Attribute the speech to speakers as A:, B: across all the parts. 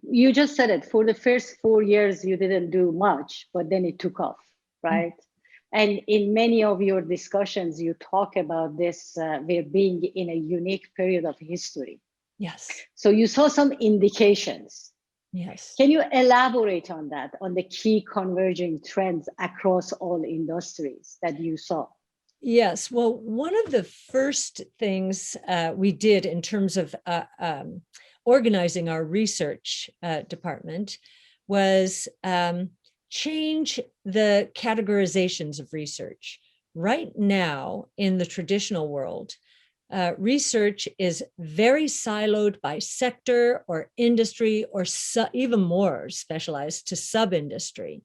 A: you just said it, for the first 4 years, you didn't do much, but then it took off, right? And in many of your discussions, you talk about this, we're being in a unique period of history.
B: Yes.
A: So you saw some indications.
B: Yes.
A: Can you elaborate on that, on the key converging trends across all industries that you saw?
B: Yes. Well, one of the first things we did in terms of organizing our research department was change the categorizations of research. Right now, in the traditional world, research is very siloed by sector or industry, or even more specialized to sub-industry.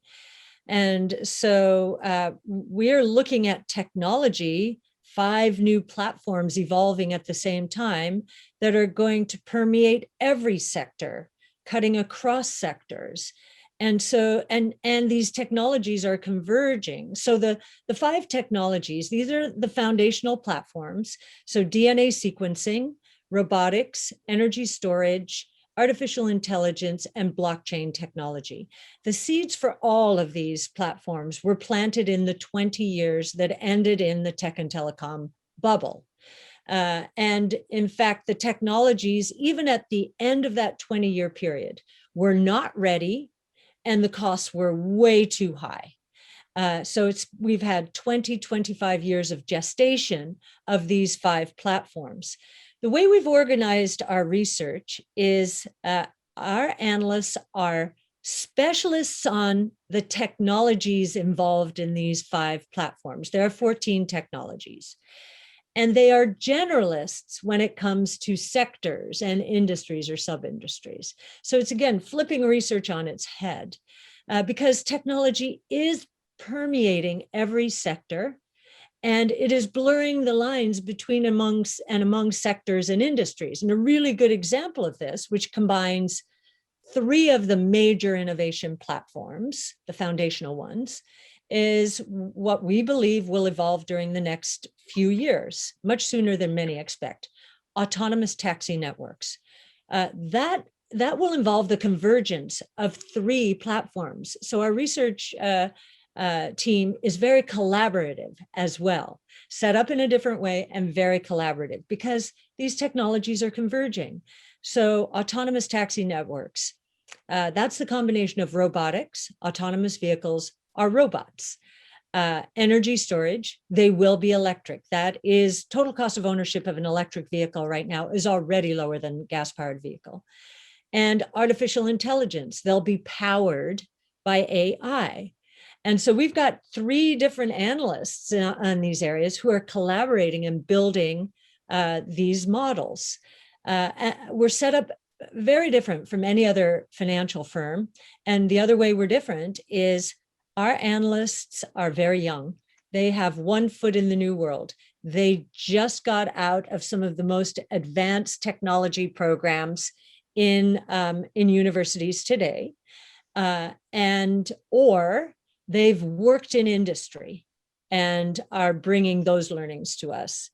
B: And so we're looking at technology, 5 new platforms evolving at the same time that are going to permeate every sector, cutting across sectors. And so, and these technologies are converging. So the 5 technologies, these are the foundational platforms. So DNA sequencing, robotics, energy storage, artificial intelligence, and blockchain technology. The seeds for all of these platforms were planted in the 20 years that ended in the tech and telecom bubble. And in fact, the technologies, even at the end of that 20-year period, were not ready, and the costs were way too high. So we've had 25 years of gestation of these 5 platforms. The way we've organized our research is our analysts are specialists on the technologies involved in these 5 platforms. There are 14 technologies. And they are generalists when it comes to sectors and industries or sub-industries. So it's, again, flipping research on its head because technology is permeating every sector, and it is blurring the lines between among sectors and industries. And a really good example of this, which combines 3 of the major innovation platforms, the foundational ones, is what we believe will evolve during the next few years, much sooner than many expect: autonomous taxi networks. That will involve the convergence of 3 platforms. So our research team is very collaborative as well, set up in a different way and very collaborative because these technologies are converging. So autonomous taxi networks, that's the combination of robotics, autonomous vehicles are robots. Energy storage, they will be electric. That is, total cost of ownership of an electric vehicle right now is already lower than a gas-powered vehicle. And artificial intelligence, they'll be powered by AI. And so we've got 3 different analysts on these areas who are collaborating and building these models. We're set up very different from any other financial firm. And the other way we're different is our analysts are very young. They have 1 foot in the new world. They just got out of some of the most advanced technology programs in universities today, or they've worked in industry and are bringing those learnings to us.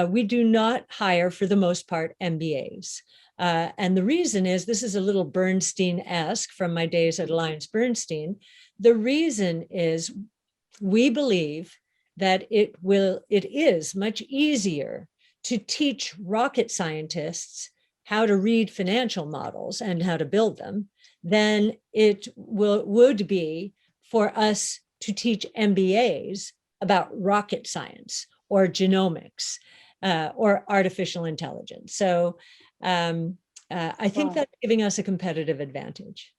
B: We do not hire, for the most part, MBAs. And the reason is, this is a little Bernstein-esque from my days at AllianceBernstein. The reason is we believe that it is much easier to teach rocket scientists how to read financial models and how to build them than it would be for us to teach MBAs about rocket science or genomics or artificial intelligence. So I think that's giving us a competitive advantage.